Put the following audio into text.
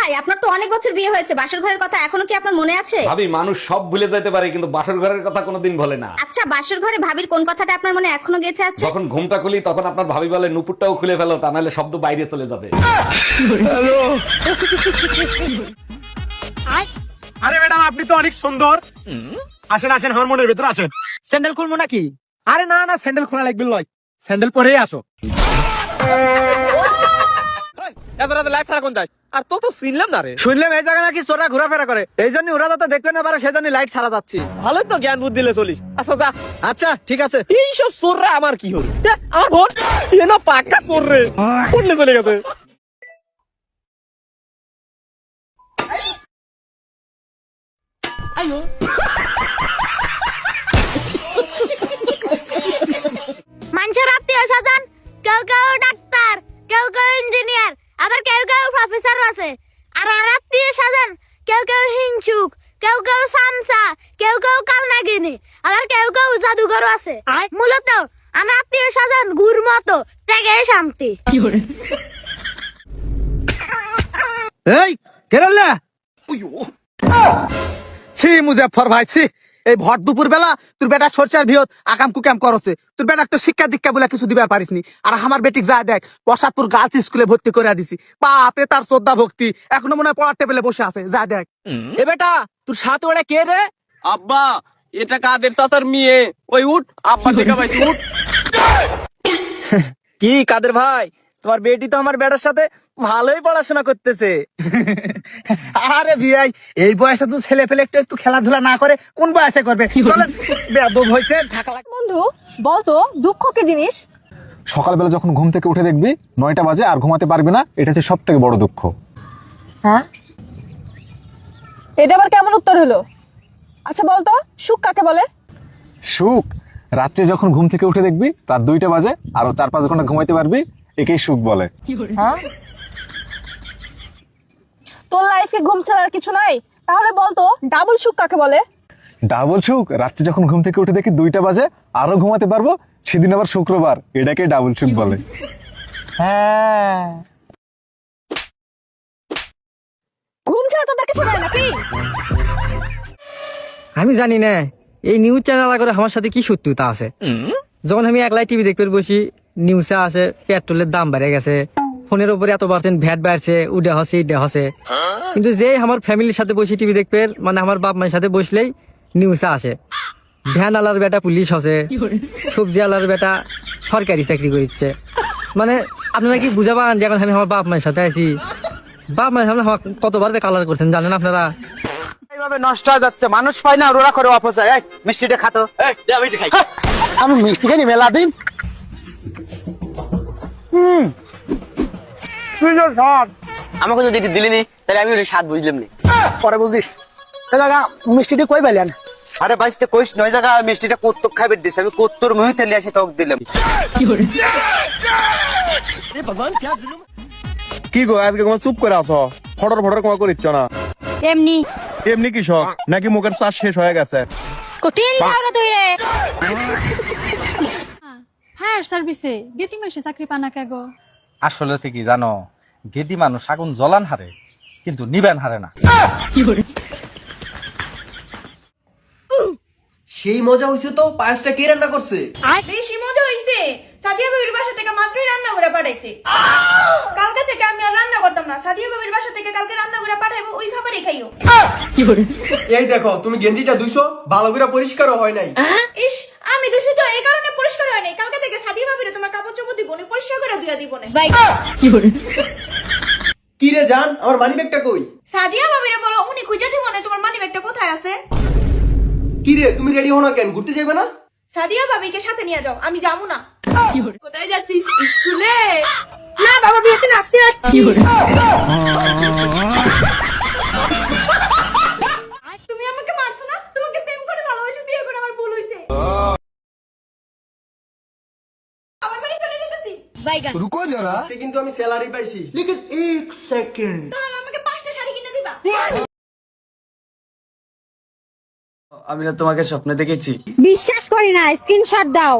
ভাই, আপনার তো অনেক বছর বিয়ে হয়েছে, বাসর ঘরের কথা এখনো কি আপনার মনে আছে? ভাবি, মানুষ সব ভুলে যেতে পারে কিন্তু বাসর ঘরের কথা কোনোদিন ভোলে না। আচ্ছা, বাসর ঘরে ভাবির কোন কথাটা আপনার মনে এখনো গেঁথে আছে? যখন ঘুমটা খুলি তখন আপনার ভাবি বলে নুপুরটাও খুলে ফেলো, তা নাহলে শব্দ বাইরে চলে যাবে। আরে ম্যাডাম, আপনি তো অনেক সুন্দর। আসেন আসেন, আমার মনের ভেতরে আসেন। স্যান্ডেল খুলবো নাকি? আরে না না, স্যান্ডেল খোলা লাগবে লয়, স্যান্ডেল পরেই আসো। এত রাতে লাইট ছাড়া কোন যায়? আর তো তো চিনলাম না রে। শুনলাম এই জায়গা নাকি চোররা ঘোরাফেরা করে, এই জন্য ওরা যাতে দেখতে না পারে সেজন্য লাইট ছাড়া যাচ্ছি। ভালোই তো জ্ঞান বুদ্ধি দিলে চলিস। আচ্ছা যা। আচ্ছা ঠিক আছে। এইসব চোররা আমার কি হল? আমার বোন এ না পাক্কা চোর রে, উঠলে চলে গেছে। মানুষের আত্মীয় স্বজন, কেউ কেউ ডাক্তার, কেউ কেউ ইঞ্জিনিয়ার, আবার কেউ কেউ প্রফেসর আছে। আর আত্মীয় স্বজন কেউ কেউ হিংসুক, কেউ কেউ সামসা, কেউ কেউ কালনাগিনী, আবার কেউ কেউ জাদুঘর আছে। মূলত আমার আত্মীয় স্বজন গুর মতো, ত্যাগে শান্তি। এই কেরাল্লা ছি মুজাফর ভাই ছি, এই ভর দুপুর বেলা তোর বেটা সরচার ভিয়ত আকাম কুকাম করছে। তোর বেটা তো শিক্ষা দীক্ষা বলে কিছু দিবার পারিসনি। আর আমার বেটিক যা দেখ প্রসাদপুর গার্লস স্কুলে ভর্তি করে দিছি। বাপরে তার শ্রদ্ধা ভক্তি, এখনো মনে হয় পড়ার টেবিলে বসে আছে। যা দেখ। এ বেটা তোর সাথে ওরা কে রে? আব্বা এটা কাদের চাচার মেয়ে। ওই উঠ, আব্বা দেখা পাইছি, উঠ। কি কাদের ভাই, তোমার বেটি তো আমার বেটার সাথে ভালোই পড়াশোনা করতেছে। আরে ভাই, এই বয়সে তো ছেলে পেলে একটু একটু খেলাধুলা না করে কোন বয়সে করবে? বেয়াদব হইছে থাকা লাগে। বন্ধু বলতো দুঃখ কি জিনিস? সকালবেলা যখন ঘুম থেকে উঠে দেখবি 9টা বাজে আর ঘুমাতে পারবি না, এটা হচ্ছে সব থেকে বড় দুঃখ। হ্যাঁ, এটা আবার কেমন উত্তর হলো? আচ্ছা বলতো সুখ কাকে বলে? সুখ রাত্রে যখন ঘুম থেকে উঠে দেখবি রাত 2টা বাজে আরো 4-5 ঘন্টা ঘুমাইতে পারবি, একেই সুখ বলে। হ্যাঁ, তোর লাইফে ঘুম ছাড়ার কিছু নাই, তাহলে বলতো ডাবল সুখ কাকে বলে? ডাবল সুখ রাত্রে যখন ঘুম থেকে উঠে দেখি 2টা বাজে আরো ঘুমাতে পারবো, সেদিন আবার শুক্রবার, এটাকে ডাবল সুখ বলে। হ্যাঁ, ঘুম ছাড়া তোদের কিছু নাই নাকি? আমি জানি না এই নিউজ চ্যানেল করে আমার সাথে কি শত্রুতা আছে। যখন আমি একলাই টিভি দেখতে বসি, নিউজে আসে পেট্রোলের দাম বেড়ে গেছে, ফোনের উপরে এত % ভ্যাট বাড়ছে, উডে হসে ইডে হসে। কিন্তু যে আমার ফ্যামিলির সাথে বসে টিভি দেখবে, মানে আমার বাপ মায়ের সাথে বসলেই নিউজে আসে ভ্যান আলার বেটা পুলিশ হসে, সবজি আলার বেটা সরকারি চাকরি করছে। মানে আপনারা কি বুঝাবান যে এখন আমি আমার বাপ মায়ের সাথে আছি? বাপ মায়ের সামনে আমার কতবার কালার করছেন জানেন আপনারা? এইভাবে নষ্ট হয়ে যাচ্ছে, মানুষ পায় না, ওরা করে অপচয়। এই মিষ্টিটা খাতো। আমি মিষ্টি খাই মেলা দিন। আমাকে যদি দিলি নি তাহলে আমি স্বাদ বুঝলাম নি। পরে বুঝিস। দাদা মিষ্টিটা কই পাইলেন? আরে বাইসতে কইস নয় জায়গা মিষ্টিটা কত্তর খাইবে দিছে, আমি কত্তর মুহি তেলে আসে তোকে দিলাম। কি গো আজকে তোমার চুপ করে আছো? ফটর ফটর কমা করিচ্ছ না? এমনি এমনি কি শখ নাকি মুখের চাষ শেষ হয়ে গেছে? কঠিন যাও না তুই রে। ফায়ার সার্ভিসে গেতি মাসে চাকরি পানা কে গো? আসলে তো কি জানো, গেদি মানুষ আগুন জ্বলান হারে কিন্তু নিবেন হারে না। সেই মজা হইছে তো। পায়েসটা কে রান্না করছে? বেশি মজা হইছে, সাদিয়া বাবির বাসা থেকে মাত্রই রান্না করে পাঠাইছে। কালকে থেকে আমি আর রান্না করতাম না, সাদিয়া বাবির বাসা থেকে কালকে রান্না করে পাঠাইবো, ওই খাবারই খাইও। এই দেখো তুমি গেঞ্জিটা ধুইছো, ভালো করে পরিষ্কারও হয় নাই। ইস, আমি দূষিত এই কারণে পরিষ্কার হয় নাই। কালকে থেকে সাদিয়া বাবির তোমার কাপড় চোপড় দিব, উনি পরিষ্কার করে ধুইয়া দিব না। কি রে জান, আমার মানি ব্যাগটা কই? সাদিয়া বাবিরে বলো উনি খুঁজে দিব না তোমার মানি ব্যাগটা কোথায় আছে। কি রে তুমি রেডি হও না কেন? ঘুরতে যাইবে না? সাদিয়া বাবিকে সাথে নিয়ে যাও, আমি যাবো না। কোথায় যাচ্ছিস? স্কুলে? না বাবা, বিয়েতে নাচতে যাচ্ছি। তুমি আমাকে মারছো না, তোমাকে প্রেম করে ভালোবাসে বিয়ে করে আমার ভুল হইছে। আমার বাড়ি চলে যেতেছি। রুকো যারা, কিন্তু আমি স্যালারি পাইছি। লেকিন 1 সেকেন্ড। তাহলে আমাকে 5টা শাড়ি কিনে দিবা। আমি না তোমাকে স্বপ্নে দেখেছি। বিশ্বাস করি না, স্ক্রিনশট দাও।